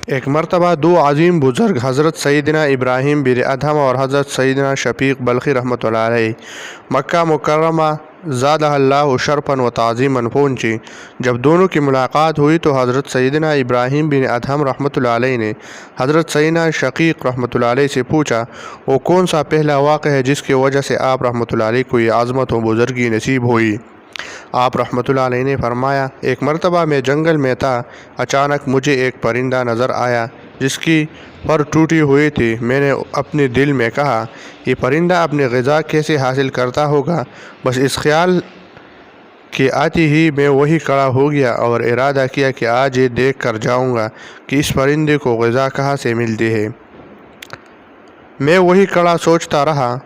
ایک مرتبہ دو عظیم بزرگ حضرت سیدنا ابراہیم بن ادہم اور حضرت سیدنا شفیق بلخی رحمۃ اللہ علیہ مکہ مکرمہ زادہ اللہ شرفاً و تعظیماً پہنچی۔ جب دونوں کی ملاقات ہوئی تو حضرت سیدنا ابراہیم بن ادہم رحمۃ اللہ علیہ نے حضرت سیدنا شفیق رحمۃ اللہ علیہ سے پوچھا، وہ کون سا پہلا واقعہ ہے جس کی وجہ سے آپ رحمۃ اللہ علیہ کو یہ عظمت و بزرگی نصیب ہوئی؟ آپ رحمۃ اللہ علیہ نے فرمایا، ایک مرتبہ میں جنگل میں تھا، اچانک مجھے ایک پرندہ نظر آیا جس کی پر ٹوٹی ہوئی تھی۔ میں نے اپنے دل میں کہا، یہ پرندہ اپنی غذا کیسے حاصل کرتا ہوگا؟ بس اس خیال کے آتے ہی میں وہی کھڑا ہو گیا اور ارادہ کیا کہ آج یہ دیکھ کر جاؤں گا کہ اس پرندے کو غذا کہاں سے ملتی ہے۔ میں وہی کھڑا سوچتا رہا۔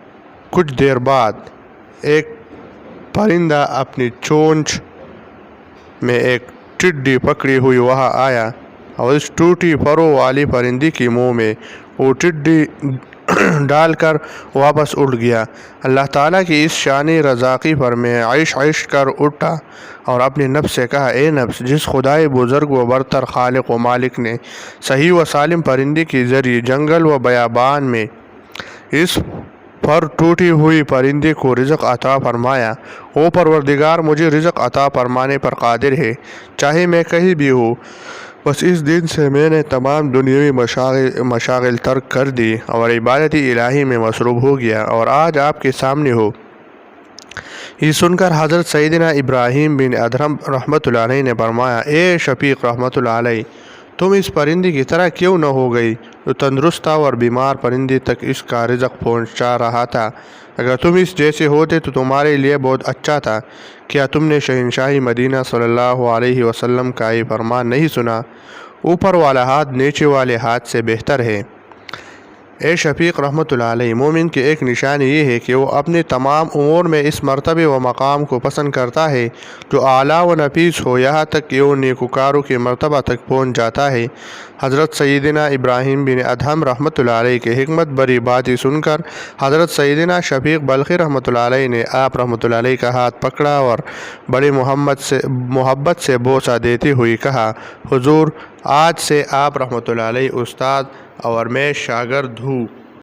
کچھ دیر بعد ایک پرندہ اپنی چونچ میں ایک ٹڈی پکڑی ہوئی وہاں آیا اور اس ٹوٹی پروں والی پرندے کے منہ میں وہ ٹڈی ڈال کر واپس اڑ گیا۔ اللہ تعالیٰ کی اس شانی رزاقی پر میں عیش کر اٹھا اور اپنے نفس سے کہا، اے نفس، جس خدائے بزرگ و برتر خالق و مالک نے صحیح و سالم پرندے کے ذریعے جنگل و بیابان میں اس پر ٹوٹی ہوئی پرندے کو رزق عطا فرمایا، وہ پروردگار مجھے رزق عطا فرمانے پر قادر ہے، چاہے میں کہیں بھی ہوں۔ بس اس دن سے میں نے تمام دنیاوی مشاغل ترک کر دی اور عبادت الہی میں مصروف ہو گیا اور آج آپ کے سامنے ہو۔ یہ سن کر حضرت سیدنا ابراہیم بن ادہم رحمۃ اللہ علیہ نے فرمایا، اے شفیق رحمۃ اللہ علیہ، تم اس پرندے کی طرح کیوں نہ ہو گئی جو تندرست تھا اور بیمار پرندے تک اس کا رزق پہنچا رہا تھا؟ اگر تم اس جیسے ہوتے تو تمہارے لیے بہت اچھا تھا۔ کیا تم نے شہنشاہ مدینہ صلی اللہ علیہ وسلم کا یہ فرمان نہیں سنا، اوپر والا ہاتھ نیچے والے ہاتھ سے بہتر ہے؟ اے شفیق رحمۃ اللہ علیہ، مومن کی ایک نشانی یہ ہے کہ وہ اپنے تمام امور میں اس مرتبے و مقام کو پسند کرتا ہے جو اعلیٰ و نفیس ہو، یہاں تک کہ وہ نیکوکاروں کے مرتبہ تک پہنچ جاتا ہے۔ حضرت سیدنا ابراہیم بن ادہم رحمۃ اللہ علیہ کی حکمت بری باتیں سن کر حضرت سیدنا شفیق بلخی رحمۃ اللہ علیہ نے آپ رحمۃ اللہ علیہ کا ہاتھ پکڑا اور بڑی محبت سے بوسہ دیتے ہوئے کہا، حضور، آج سے آپ رحمۃ اللہ علیہ استاد اور میں شاگرد ہوں۔